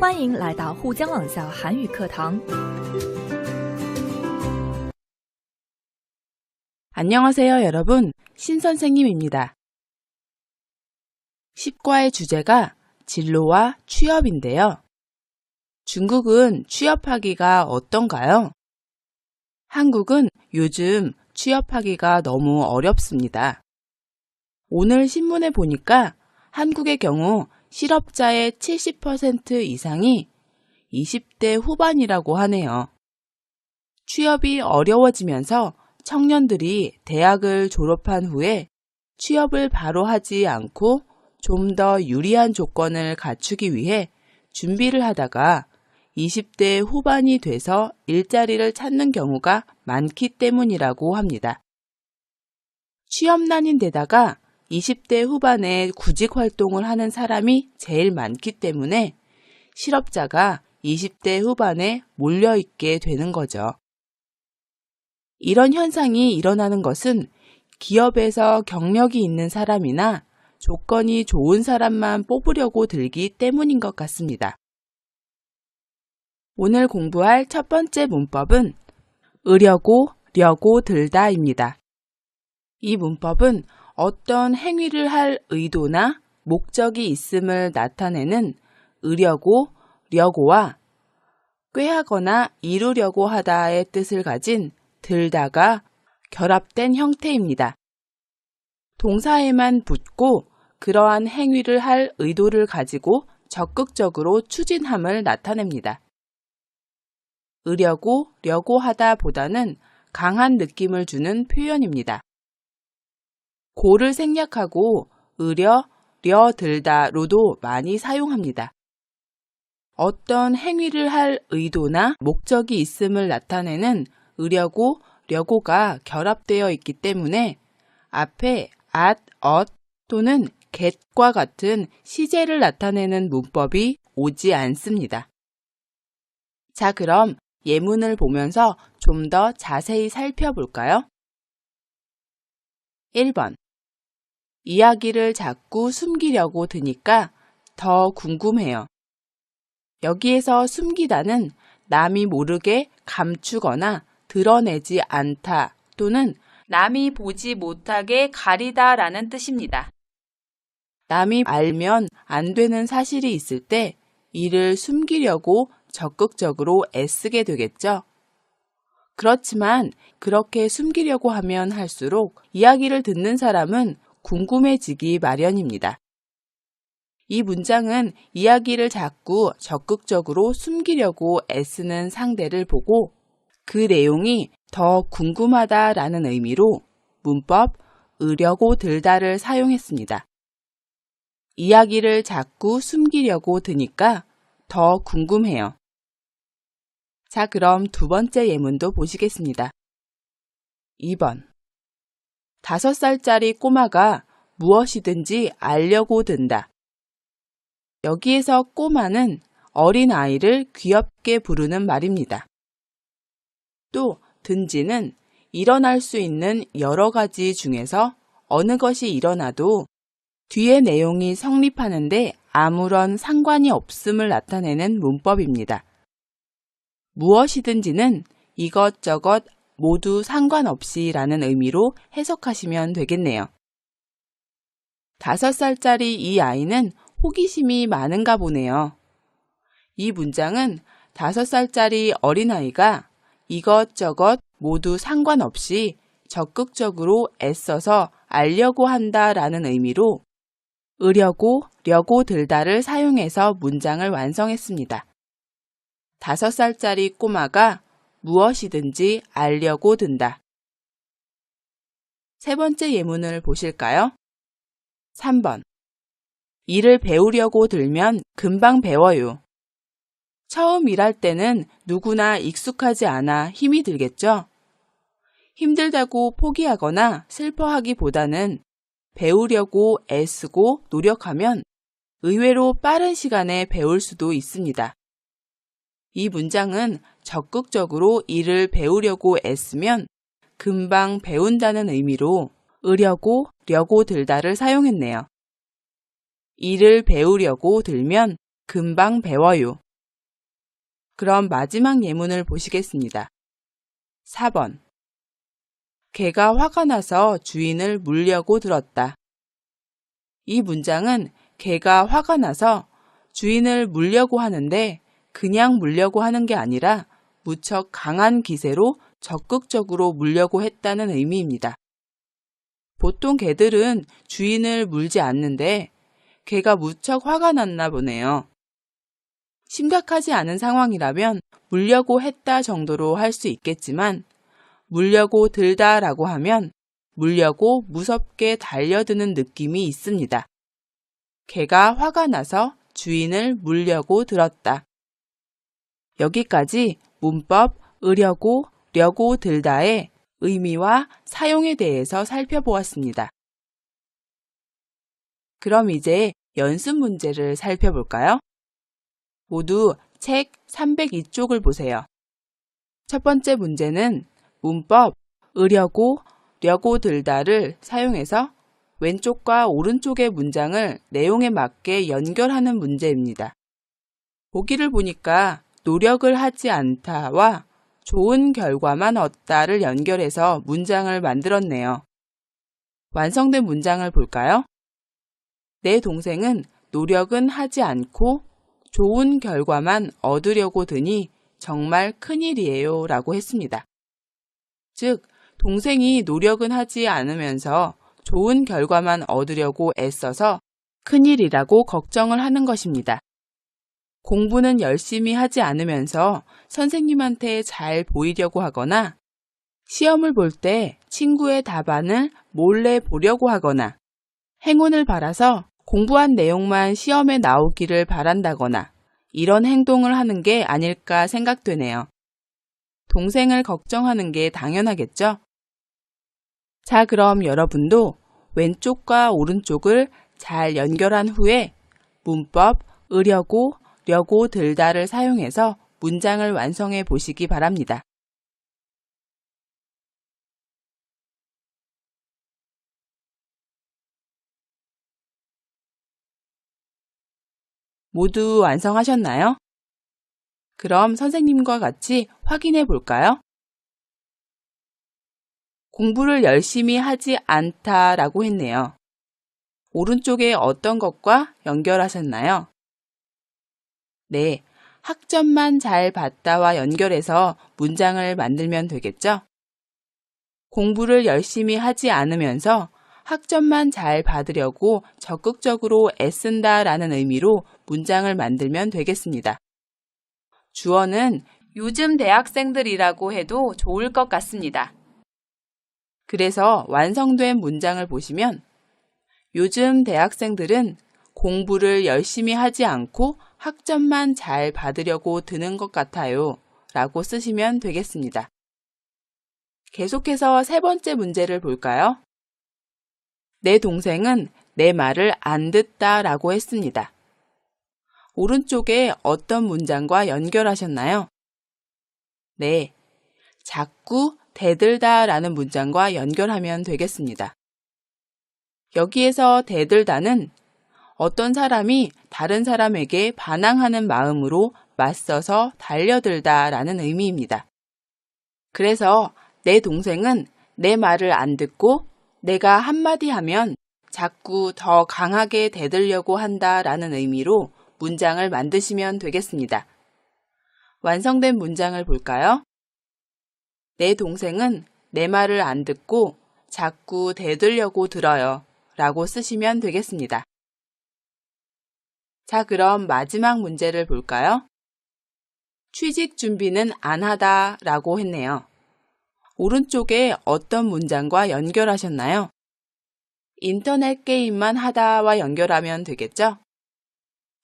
欢迎来到沪江网校韩语课堂。 안녕하세요, 여러분. 신선생님입니다. 10과의 주제가 진로와 취업인데요. 중국은 취업하기가 어떤가요? 한국은 요즘 취업하기가 너무 어렵습니다. 오늘 신문에 보니까 한국의 경우 실업자의 70% 이상이 20대 후반이라고 하네요. 취업이 어려워지면서 청년들이 대학을 졸업한 후에 취업을 바로 하지 않고 좀 더 유리한 조건을 갖추기 위해 준비를 하다가 20대 후반이 돼서 일자리를 찾는 경우가 많기 때문이라고 합니다. 취업난인데다가 20대 후반에 구직 활동을 하는 사람이 제일 많기 때문에 실업자가 20대 후반에 몰려있게 되는 거죠. 이런 현상이 일어나는 것은 기업에서 경력이 있는 사람이나 조건이 좋은 사람만 뽑으려고 들기 때문인 것 같습니다. 오늘 공부할 첫 번째 문법은 으려고, 려고 들다입니다. 이 문법은 어떤 행위를 할 의도나 목적이 있음을 나타내는 으려고, 려고와 꾀하거나 이루려고 하다의 뜻을 가진 들다가 결합된 형태입니다. 동사에만 붙고 그러한 행위를 할 의도를 가지고 적극적으로 추진함을 나타냅니다. 으려고, 려고 하다 보다는 강한 느낌을 주는 표현입니다. 고를 생략하고 으려, 려 들다로도 많이 사용합니다. 어떤 행위를 할 의도나 목적이 있음을 나타내는 으려고, 려고가 결합되어 있기 때문에 앞에 at, at 또는 get과 같은 시제를 나타내는 문법이 오지 않습니다. 자, 그럼 예문을 보면서 좀 더 자세히 살펴볼까요? 1번. 이야기를 자꾸 숨기려고 드니까 더 궁금해요. 여기에서 숨기다는 남이 모르게 감추거나 드러내지 않다 또는 남이 보지 못하게 가리다 라는 뜻입니다. 남이 알면 안 되는 사실이 있을 때 이를 숨기려고 적극적으로 애쓰게 되겠죠. 그렇지만 그렇게 숨기려고 하면 할수록 이야기를 듣는 사람은 궁금해지기 마련입니다. 이 문장은 이야기를 자꾸 적극적으로 숨기려고 애쓰는 상대를 보고 그 내용이 더 궁금하다라는 의미로 문법 으려고 들다를 사용했습니다. 이야기를 자꾸 숨기려고 드니까 더 궁금해요. 자, 그럼 두 번째 예문도 보시겠습니다. 2번. 5살짜리 꼬마가 무엇이든지 알려고 든다. 여기에서 꼬마는 어린아이를 귀엽게 부르는 말입니다. 또 든지는 일어날 수 있는 여러 가지 중에서 어느 것이 일어나도 뒤의 내용이 성립하는데 아무런 상관이 없음을 나타내는 문법입니다. 무엇이든지는 이것저것 모두 상관없이 라는 의미로 해석하시면 되겠네요. 5살짜리 이 아이는 호기심이 많은가 보네요. 이 문장은 5살짜리 어린아이가 이것저것 모두 상관없이 적극적으로 애써서 알려고 한다라는 의미로 으려고, 려고 들다를 사용해서 문장을 완성했습니다. 5살짜리 꼬마가 무엇이든지 알려고 든다. 세 번째 예문을 보실까요? 3번. 일을 배우려고 들면 금방 배워요. 처음 일할 때는 누구나 익숙하지 않아 힘이 들겠죠? 힘들다고 포기하거나 슬퍼하기보다는 배우려고 애쓰고 노력하면 의외로 빠른 시간에 배울 수도 있습니다. 이 문장은 적극적으로 일을 배우려고 애쓰면 금방 배운다는 의미로 으려고, 려고 들다를 사용했네요. 일을 배우려고 들면 금방 배워요. 그럼 마지막 예문을 보시겠습니다. 4번. 개가 화가 나서 주인을 물려고 들었다. 이 문장은 개가 화가 나서 주인을 물려고 하는데 그냥 물려고 하는 게 아니라 무척 강한 기세로 적극적으로 물려고 했다는 의미입니다. 보통 개들은 주인을 물지 않는데 개가 무척 화가 났나 보네요. 심각하지 않은 상황이라면 물려고 했다 정도로 할 수 있겠지만 물려고 들다라고 하면 물려고 무섭게 달려드는 느낌이 있습니다. 개가 화가 나서 주인을 물려고 들었다. 여기까지 문법 으려고, 려고 들다의 의미와 사용에 대해서 살펴보았습니다. 그럼 이제 연습 문제를 살펴볼까요? 모두 책 302쪽을 보세요. 첫 번째 문제는 문법 으려고, 려고 들다를 사용해서 왼쪽과 오른쪽의 문장을 내용에 맞게 연결하는 문제입니다. 보기를 보니까 노력을 하지 않다와 좋은 결과만 얻다를 연결해서 문장을 만들었네요. 완성된 문장을 볼까요? 내 동생은 노력은 하지 않고 좋은 결과만 얻으려고 드니 정말 큰일이에요 라고 했습니다. 즉, 동생이 노력은 하지 않으면서 좋은 결과만 얻으려고 애써서 큰일이라고 걱정을 하는 것입니다. 공부는 열심히 하지 않으면서 선생님한테 잘 보이려고 하거나 시험을 볼 때 친구의 답안을 몰래 보려고 하거나 행운을 바라서 공부한 내용만 시험에 나오기를 바란다거나 이런 행동을 하는 게 아닐까 생각되네요. 동생을 걱정하는 게 당연하겠죠? 자, 그럼 여러분도 왼쪽과 오른쪽을 잘 연결한 후에 문법 으려고, 려고 들다를 사용해서 문장을 완성해 보시기 바랍니다. 모두 완성하셨나요? 그럼 선생님과 같이 확인해 볼까요? 공부를 열심히 하지 않다라고 했네요. 오른쪽에 어떤 것과 연결하셨나요? 네, 학점만 잘 봤다와 연결해서 문장을 만들면 되겠죠? 공부를 열심히 하지 않으면서 학점만 잘 받으려고 적극적으로 애쓴다라는 의미로 문장을 만들면 되겠습니다. 주어는 요즘 대학생들이라고 해도 좋을 것 같습니다. 그래서 완성된 문장을 보시면 요즘 대학생들은 공부를 열심히 하지 않고 학점만 잘 받으려고 드는 것 같아요 라고 쓰시면 되겠습니다. 계속해서 세 번째 문제를 볼까요? 내 동생은 내 말을 안 듣다 라고 했습니다. 오른쪽에 어떤 문장과 연결하셨나요? 네, 자꾸 대들다 라는 문장과 연결하면 되겠습니다. 여기에서 대들다는 어떤 사람이 다른 사람에게 반항하는 마음으로 맞서서 달려들다 라는 의미입니다. 그래서 내 동생은 내 말을 안 듣고 내가 한마디 하면 자꾸 더 강하게 대들려고 한다 라는 의미로 문장을 만드시면 되겠습니다. 완성된 문장을 볼까요? 내 동생은 내 말을 안 듣고 자꾸 대들려고 들어요 라고 쓰시면 되겠습니다. 자, 그럼 마지막 문제를 볼까요? 취직 준비는 안 하다 라고 했네요. 오른쪽에 어떤 문장과 연결하셨나요? 인터넷 게임만 하다와 연결하면 되겠죠?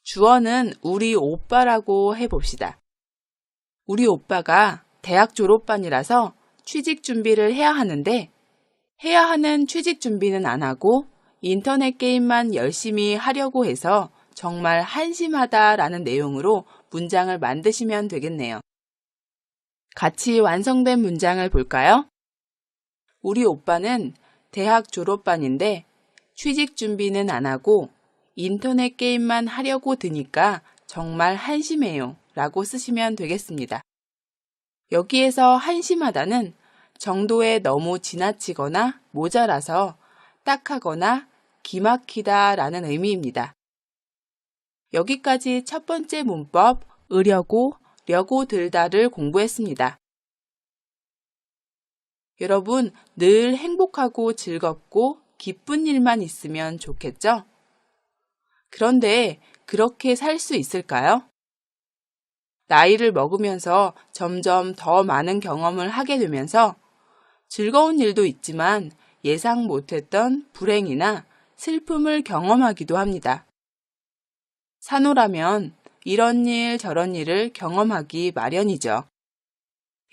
주어는 우리 오빠라고 해봅시다. 우리 오빠가 대학 졸업반이라서 취직 준비를 해야 하는데 해야 하는 취직 준비는 안 하고 인터넷 게임만 열심히 하려고 해서 정말 한심하다라는 내용으로 문장을 만드시면 되겠네요. 같이 완성된 문장을 볼까요? 우리 오빠는 대학 졸업반인데 취직 준비는 안 하고 인터넷 게임만 하려고 드니까 정말 한심해요 라고 쓰시면 되겠습니다. 여기에서 한심하다는 정도에 너무 지나치거나 모자라서 딱하거나 기막히다 라는 의미입니다. 여기까지 첫 번째 문법 으려고, 려고 들다를 공부했습니다. 여러분, 늘 행복하고 즐겁고 기쁜 일만 있으면 좋겠죠? 그런데 그렇게 살 수 있을까요? 나이를 먹으면서 점점 더 많은 경험을 하게 되면서 즐거운 일도 있지만 예상 못했던 불행이나 슬픔을 경험하기도 합니다. 산호라면 이런 일 저런 일을 경험하기 마련이죠.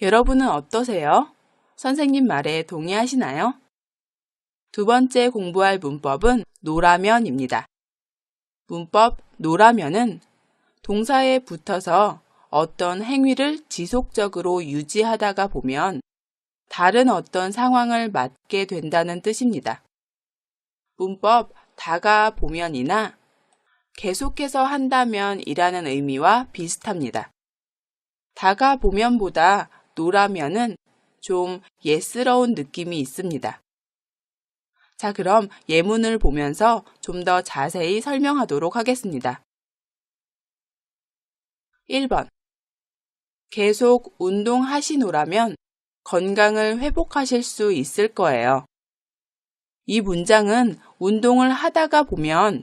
여러분은 어떠세요? 선생님 말에 동의하시나요? 두 번째 공부할 문법은 노라면입니다. 문법 노라면은 동사에 붙어서 어떤 행위를 지속적으로 유지하다가 보면 다른 어떤 상황을 맞게 된다는 뜻입니다. 문법 다가 보면이나 계속해서 한다면 이라는 의미와 비슷합니다. 다가 보면보다 노라면은 좀 예스러운 느낌이 있습니다. 자, 그럼 예문을 보면서 좀 더 자세히 설명하도록 하겠습니다. 1번. 계속 운동하시노라면 건강을 회복하실 수 있을 거예요. 이 문장은 운동을 하다가 보면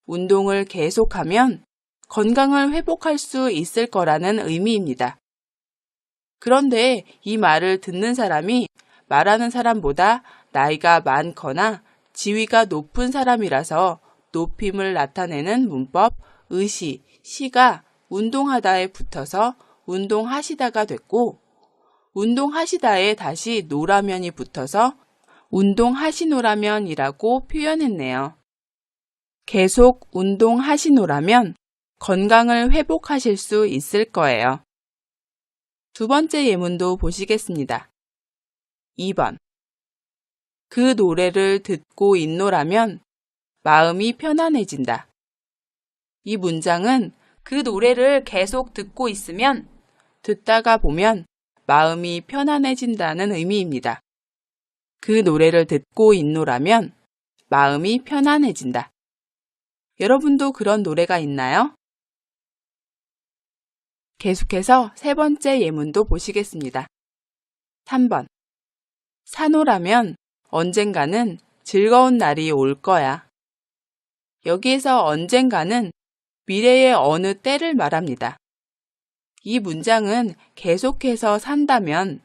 운동을 계속하면 건강을 회복할 수 있을 거라는 의미입니다. 그런데 이 말을 듣는 사람이 말하는 사람보다 나이가 많거나 지위가 높은 사람이라서 높임을 나타내는 문법 의시, 시가 운동하다에 붙어서 운동하시다가 됐고 운동하시다에 다시 노라면이 붙어서 운동하시노라면이라고 표현했네요. 계속 운동하시노라면 건강을 회복하실 수 있을 거예요. 두 번째 예문도 보시겠습니다. 2번. 그 노래를 듣고 있노라면 마음이 편안해진다. 이 문장은 그 노래를 계속 듣고 있으면 듣다가 보면 마음이 편안해진다는 의미입니다. 그 노래를 듣고 있노라면 마음이 편안해진다. 여러분도 그런 노래가 있나요? 계속해서 세 번째 예문도 보시겠습니다. 3번. 산호라면 언젠가는 즐거운 날이 올 거야. 여기에서 언젠가는 미래의 어느 때를 말합니다. 이 문장은 계속해서 산다면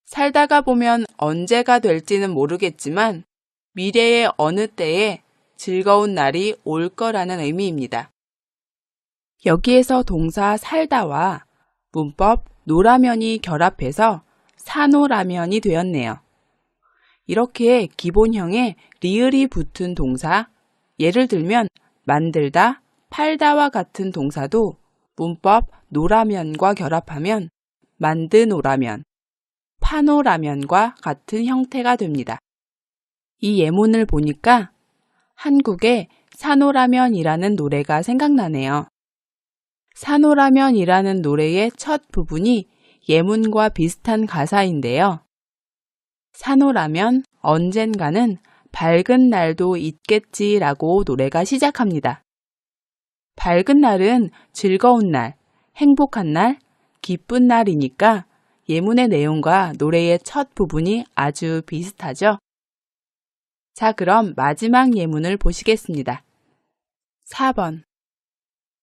살다가 보면 언제가 될지는 모르겠지만 미래의 어느 때에 즐거운 날이 올 거라는 의미입니다. 여기에서 동사 살다와 문법 노라면이 결합해서 산호라면이 되었네요. 이렇게 기본형에 리을이 붙은 동사, 예를 들면 만들다, 팔다와 같은 동사도 문법 노라면과 결합하면 만드노라면, 파노라면과 같은 형태가 됩니다. 이 예문을 보니까 한국의 산호라면이라는 노래가 생각나네요. 산호라면이라는 노래의 첫 부분이 예문과 비슷한 가사인데요. 산호라면 언젠가는 밝은 날도 있겠지라고 노래가 시작합니다. 밝은 날은 즐거운 날, 행복한 날, 기쁜 날이니까 예문의 내용과 노래의 첫 부분이 아주 비슷하죠? 자, 그럼 마지막 예문을 보시겠습니다. 4번.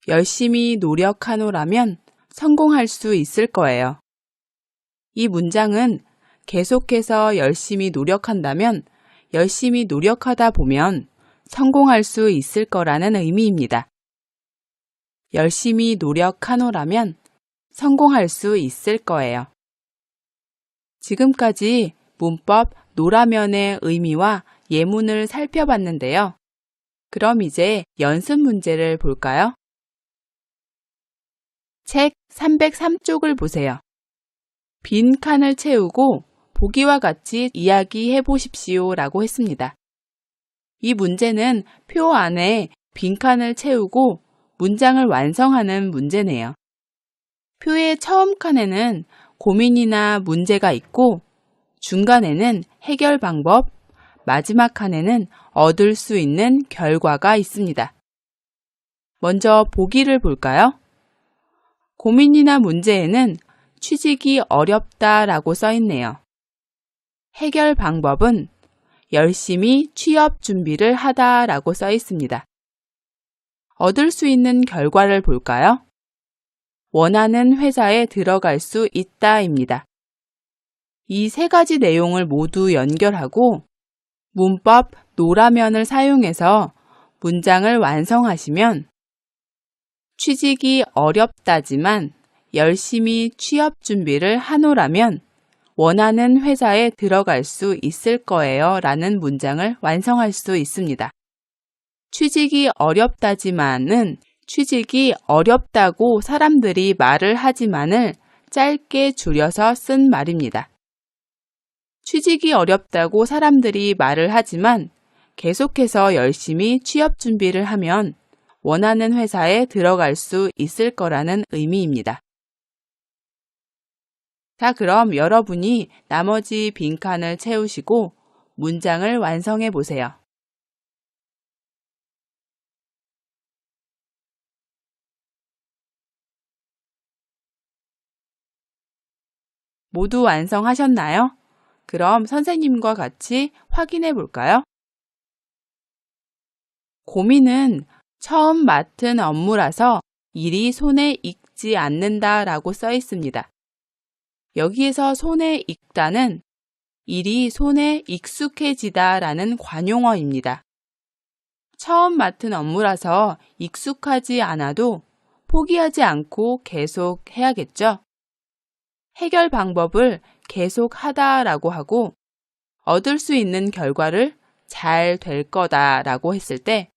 열심히 노력하노라면 성공할 수 있을 거예요. 이 문장은 계속해서 열심히 노력한다면 열심히 노력하다 보면 성공할 수 있을 거라는 의미입니다. 열심히 노력하노라면 성공할 수 있을 거예요. 지금까지 문법 노라면의 의미와 예문을 살펴봤는데요. 그럼 이제 연습 문제를 볼까요? 책 303쪽을 보세요. 빈 칸을 채우고 보기와 같이 이야기해 보십시오 라고 했습니다. 이 문제는 표 안에 빈 칸을 채우고 문장을 완성하는 문제네요. 표의 처음 칸에는 고민이나 문제가 있고 중간에는 해결 방법, 마지막 칸에는 얻을 수 있는 결과가 있습니다. 먼저 보기를 볼까요? 고민이나 문제에는 취직이 어렵다라고 써 있네요. 해결 방법은 열심히 취업 준비를 하다라고 써 있습니다. 얻을 수 있는 결과를 볼까요? 원하는 회사에 들어갈 수 있다입니다. 이 세 가지 내용을 모두 연결하고 문법 노라면을 사용해서 문장을 완성하시면 취직이 어렵다지만 열심히 취업 준비를 하노라면 원하는 회사에 들어갈 수 있을 거예요 라는 문장을 완성할 수 있습니다. 취직이 어렵다지만은 취직이 어렵다고 사람들이 말을 하지만을 짧게 줄여서 쓴 말입니다. 취직이 어렵다고 사람들이 말을 하지만 계속해서 열심히 취업 준비를 하면 원하는 회사에 들어갈 수 있을 거라는 의미입니다. 자, 그럼 여러분이 나머지 빈칸을 채우시고 문장을 완성해 보세요. 모두 완성하셨나요? 그럼 선생님과 같이 확인해 볼까요? 고민은 처음 맡은 업무라서 일이 손에 익지 않는다라고 써 있습니다. 여기에서 손에 익다는 일이 손에 익숙해지다라는 관용어입니다. 처음 맡은 업무라서 익숙하지 않아도 포기하지 않고 계속 해야겠죠? 해결 방법을 계속 하다라고 하고 얻을 수 있는 결과를 잘 될 거다라고 했을 때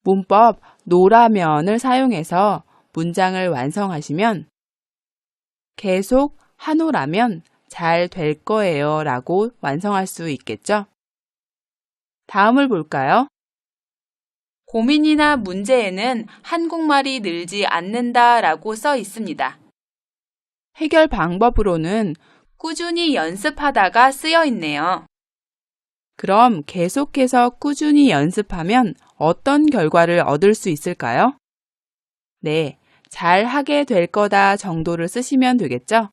문법 노라면을 사용해서 문장을 완성하시면 계속 하노라면 잘 될 거예요 라고 완성할 수 있겠죠? 다음을 볼까요? 고민이나 문제에는 한국말이 늘지 않는다 라고 써 있습니다. 해결 방법으로는 꾸준히 연습하다가 쓰여 있네요. 그럼 계속해서 꾸준히 연습하면 어떤 결과를 얻을 수 있을까요? 네, 잘 하게 될 거다 정도를 쓰시면 되겠죠?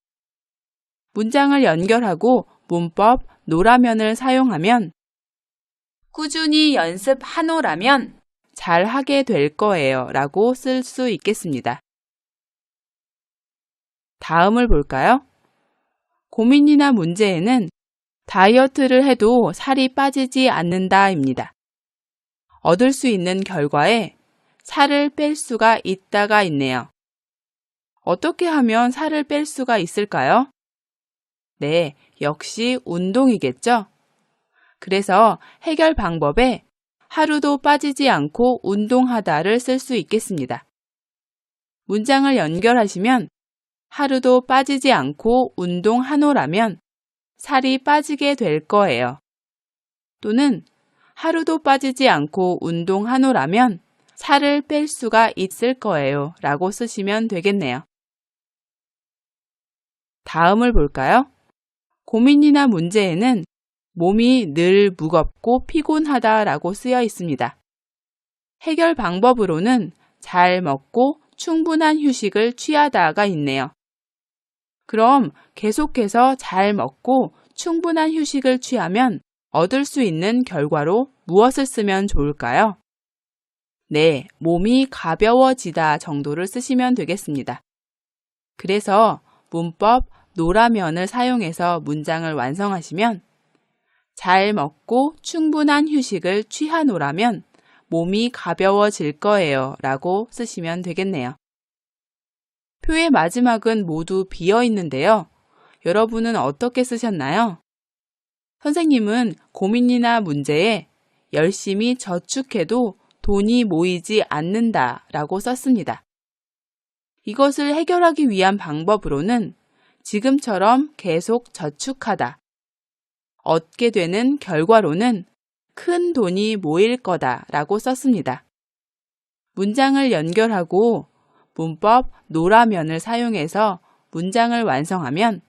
문장을 연결하고 문법 노라면을 사용하면 꾸준히 연습하노라면 잘 하게 될 거예요 라고 쓸 수 있겠습니다. 다음을 볼까요? 고민이나 문제에는 다이어트를 해도 살이 빠지지 않는다입니다. 얻을 수 있는 결과에 살을 뺄 수가 있다가 있네요. 어떻게 하면 살을 뺄 수가 있을까요? 네, 역시 운동이겠죠? 그래서 해결 방법에 하루도 빠지지 않고 운동하다를 쓸 수 있겠습니다. 문장을 연결하시면 하루도 빠지지 않고 운동하노라면 살이 빠지게 될 거예요. 또는 하루도 빠지지 않고 운동하노라면 살을 뺄 수가 있을 거예요 라고 쓰시면 되겠네요. 다음을 볼까요? 고민이나 문제에는 몸이 늘 무겁고 피곤하다 라고 쓰여 있습니다. 해결 방법으로는 잘 먹고 충분한 휴식을 취하다가 있네요. 그럼 계속해서 잘 먹고 충분한 휴식을 취하면 얻을 수 있는 결과로 무엇을 쓰면 좋을까요? 네, 몸이 가벼워지다 정도를 쓰시면 되겠습니다. 그래서 문법 노라면을 사용해서 문장을 완성하시면 잘 먹고 충분한 휴식을 취하노라면 몸이 가벼워질 거예요 라고 쓰시면 되겠네요. 표의 마지막은 모두 비어 있는데요. 여러분은 어떻게 쓰셨나요? 선생님은 고민이나 문제에 열심히 저축해도 돈이 모이지 않는다 라고 썼습니다. 이것을 해결하기 위한 방법으로는 지금처럼 계속 저축하다. 얻게 되는 결과로는 큰 돈이 모일 거다 라고 썼습니다. 문장을 연결하고 문법 노라면을 사용해서 문장을 완성하면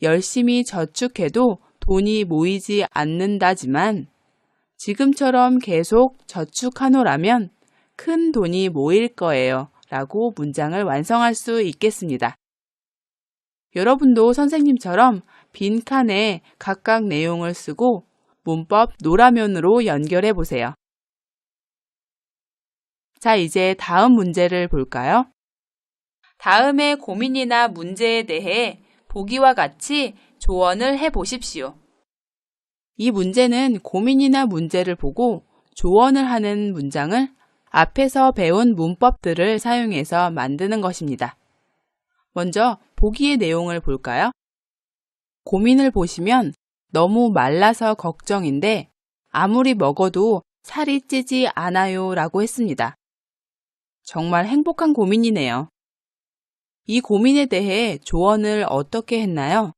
열심히 저축해도 돈이 모이지 않는다지만 지금처럼 계속 저축하노라면 큰 돈이 모일 거예요 라고 문장을 완성할 수 있겠습니다. 여러분도 선생님처럼 빈칸에 각각 내용을 쓰고 문법 노라면으로 연결해 보세요. 자, 이제 다음 문제를 볼까요? 다음의 고민이나 문제에 대해 보기와 같이 조언을 해 보십시오. 이 문제는 고민이나 문제를 보고 조언을 하는 문장을 앞에서 배운 문법들을 사용해서 만드는 것입니다. 먼저 보기의 내용을 볼까요? 고민을 보시면 너무 말라서 걱정인데 아무리 먹어도 살이 찌지 않아요 라고 했습니다. 정말 행복한 고민이네요. 이 고민에 대해 조언을 어떻게 했나요?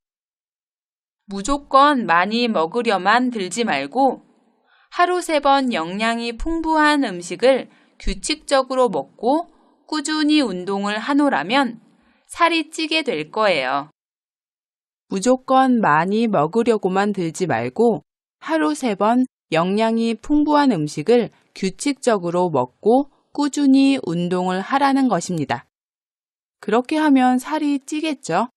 무조건 많이 먹으려만 들지 말고 하루 3번 영양이 풍부한 음식을 규칙적으로 먹고 꾸준히 운동을 하노라면 살이 찌게 될 거예요. 무조건 많이 먹으려고만 들지 말고 하루 3번 영양이 풍부한 음식을 규칙적으로 먹고 꾸준히 운동을 하라는 것입니다. 그렇게 하면 살이 찌겠죠?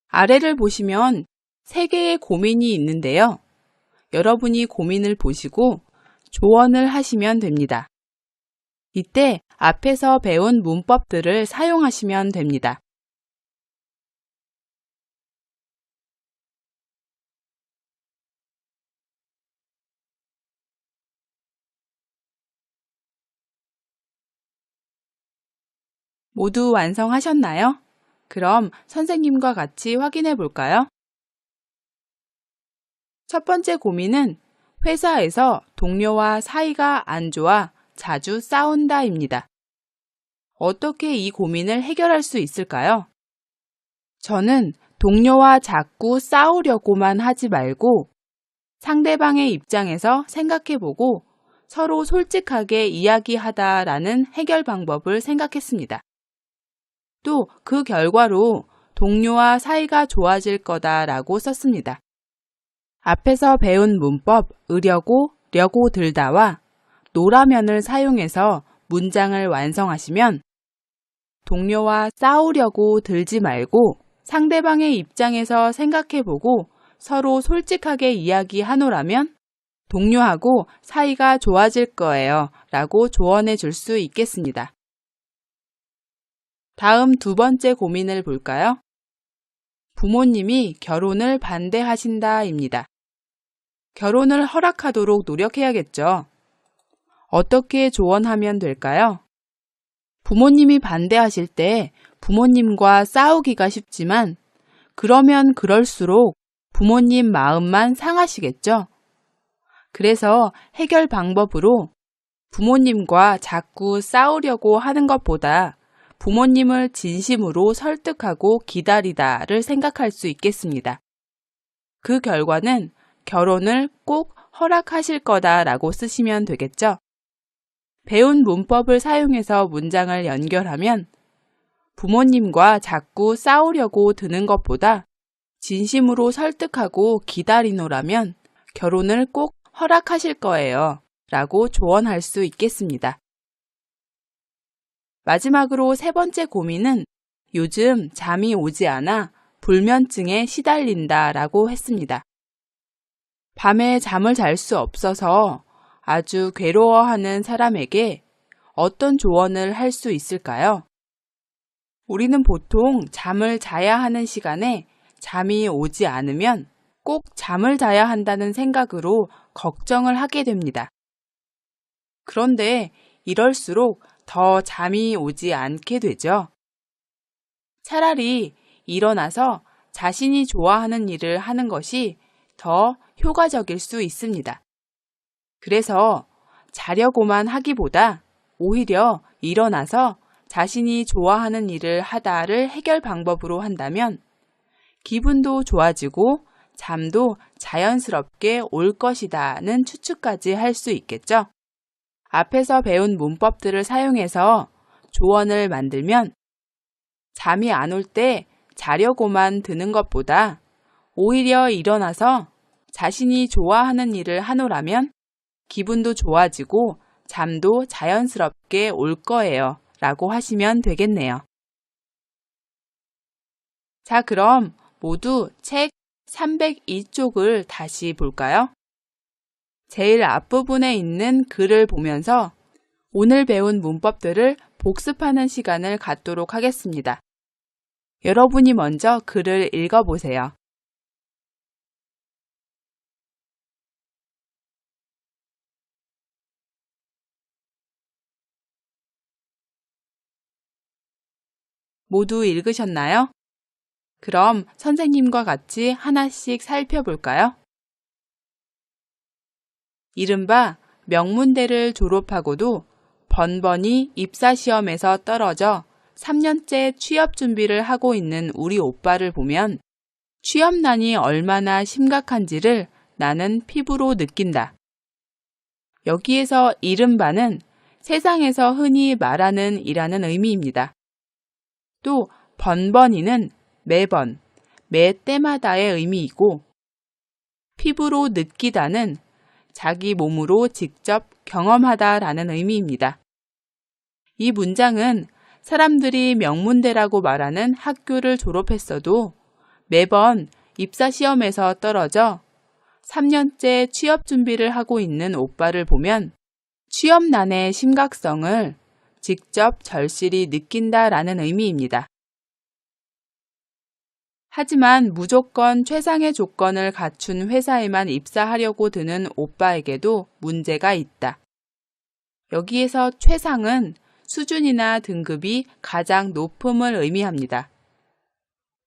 아래를 보시면 3개의 고민이 있는데요. 여러분이 고민을 보시고 조언을 하시면 됩니다. 이때 앞에서 배운 문법들을 사용하시면 됩니다. 모두 완성하셨나요? 그럼 선생님과 같이 확인해 볼까요? 첫 번째 고민은 회사에서 동료와 사이가 안 좋아 자주 싸운다입니다. 어떻게 이 고민을 해결할 수 있을까요? 저는 동료와 자꾸 싸우려고만 하지 말고 상대방의 입장에서 생각해보고 서로 솔직하게 이야기하다라는 해결 방법을 생각했습니다. 또 그 결과로 동료와 사이가 좋아질 거다라고 썼습니다. 앞에서 배운 문법 으려고, 려고 들다와 노라면을 사용해서 문장을 완성하시면 동료와 싸우려고 들지 말고 상대방의 입장에서 생각해보고 서로 솔직하게 이야기하노라면 동료하고 사이가 좋아질 거예요 라고 조언해 줄 수 있겠습니다. 다음 두 번째 고민을 볼까요? 부모님이 결혼을 반대하신다입니다. 결혼을 허락하도록 노력해야겠죠. 어떻게 조언하면 될까요? 부모님이 반대하실 때 부모님과 싸우기가 쉽지만 그러면 그럴수록 부모님 마음만 상하시겠죠? 그래서 해결 방법으로 부모님과 자꾸 싸우려고 하는 것보다 부모님을 진심으로 설득하고 기다리다를 생각할 수 있겠습니다. 그 결과는 결혼을 꼭 허락하실 거다라고 쓰시면 되겠죠? 배운 문법을 사용해서 문장을 연결하면 부모님과 자꾸 싸우려고 드는 것보다 진심으로 설득하고 기다리노라면 결혼을 꼭 허락하실 거예요 라고 조언할 수 있겠습니다. 마지막으로 세 번째 고민은 요즘 잠이 오지 않아 불면증에 시달린다 라고 했습니다. 밤에 잠을 잘 수 없어서 아주 괴로워하는 사람에게 어떤 조언을 할 수 있을까요? 우리는 보통 잠을 자야 하는 시간에 잠이 오지 않으면 꼭 잠을 자야 한다는 생각으로 걱정을 하게 됩니다. 그런데 이럴수록 더 잠이 오지 않게 되죠. 차라리 일어나서 자신이 좋아하는 일을 하는 것이 더 효과적일 수 있습니다. 그래서 자려고만 하기보다 오히려 일어나서 자신이 좋아하는 일을 하다를 해결 방법으로 한다면 기분도 좋아지고 잠도 자연스럽게 올 것이다는 추측까지 할 수 있겠죠. 앞에서 배운 문법들을 사용해서 조언을 만들면 잠이 안 올 때 자려고만 드는 것보다 오히려 일어나서 자신이 좋아하는 일을 하노라면 기분도 좋아지고 잠도 자연스럽게 올 거예요. 라고 하시면 되겠네요. 자, 그럼 모두 책 302쪽을 다시 볼까요? 제일 앞부분에 있는 글을 보면서 오늘 배운 문법들을 복습하는 시간을 갖도록 하겠습니다. 여러분이 먼저 글을 읽어보세요. 모두 읽으셨나요? 그럼 선생님과 같이 하나씩 살펴볼까요? 이른바 명문대를 졸업하고도 번번이 입사시험에서 떨어져 3년째 취업 준비를 하고 있는 우리 오빠를 보면 취업난이 얼마나 심각한지를 나는 피부로 느낀다. 여기에서 이른바는 세상에서 흔히 말하는 이라는 의미입니다. 또 번번이는 매번, 매 때마다의 의미이고 피부로 느끼다는 자기 몸으로 직접 경험하다라는 의미입니다. 이 문장은 사람들이 명문대라고 말하는 학교를 졸업했어도 매번 입사시험에서 떨어져 3년째 취업 준비를 하고 있는 오빠를 보면 취업난의 심각성을 직접 절실히 느낀다라는 의미입니다. 하지만 무조건 최상의 조건을 갖춘 회사에만 입사하려고 드는 오빠에게도 문제가 있다. 여기에서 최상은 수준이나 등급이 가장 높음을 의미합니다.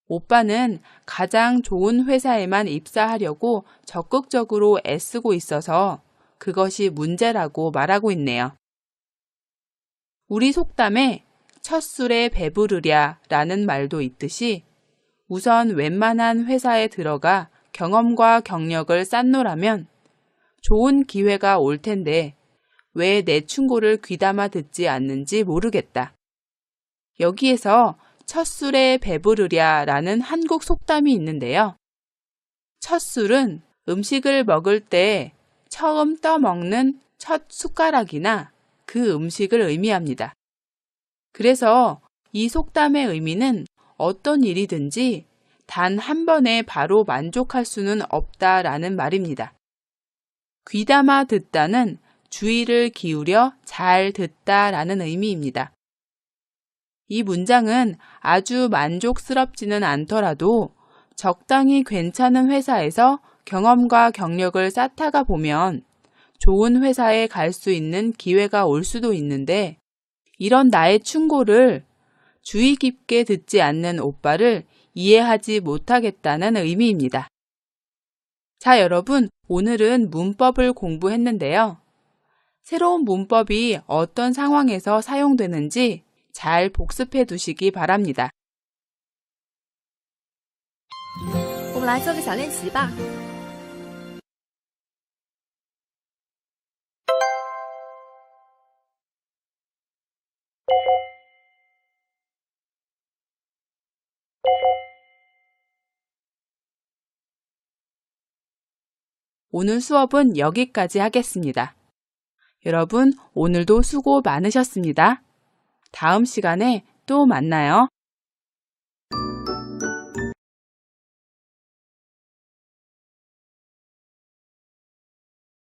오빠는 가장 좋은 회사에만 입사하려고 적극적으로 애쓰고 있어서 그것이 문제라고 말하고 있네요. 우리 속담에 첫 술에 배부르랴 라는 말도 있듯이 우선 웬만한 회사에 들어가 경험과 경력을 쌓노라면 좋은 기회가 올 텐데 왜 내 충고를 귀담아 듣지 않는지 모르겠다. 여기에서 첫 술에 배부르랴 라는 한국 속담이 있는데요. 첫 술은 음식을 먹을 때 처음 떠먹는 첫 숟가락이나 그 음식을 의미합니다. 그래서 이 속담의 의미는 어떤 일이든지 단 한 번에 바로 만족할 수는 없다라는 말입니다. 귀담아 듣다는 주의를 기울여 잘 듣다라는 의미입니다. 이 문장은 아주 만족스럽지는 않더라도 적당히 괜찮은 회사에서 경험과 경력을 쌓다가 보면 좋은 회사에 갈 수 있는 기회가 올 수도 있는데 이런 나의 충고를 주의 깊게 듣지 않는 오빠를 이해하지 못하겠다는 의미입니다. 자, 여러분, 오늘은 문법을 공부했는데요. 새로운 문법이 어떤 상황에서 사용되는지 잘 복습해 두시기 바랍니다. 我们来做个小练习吧。 오늘 수업은 여기까지 하겠습니다. 여러분, 오늘도 수고 많으셨습니다. 다음 시간에 또 만나요.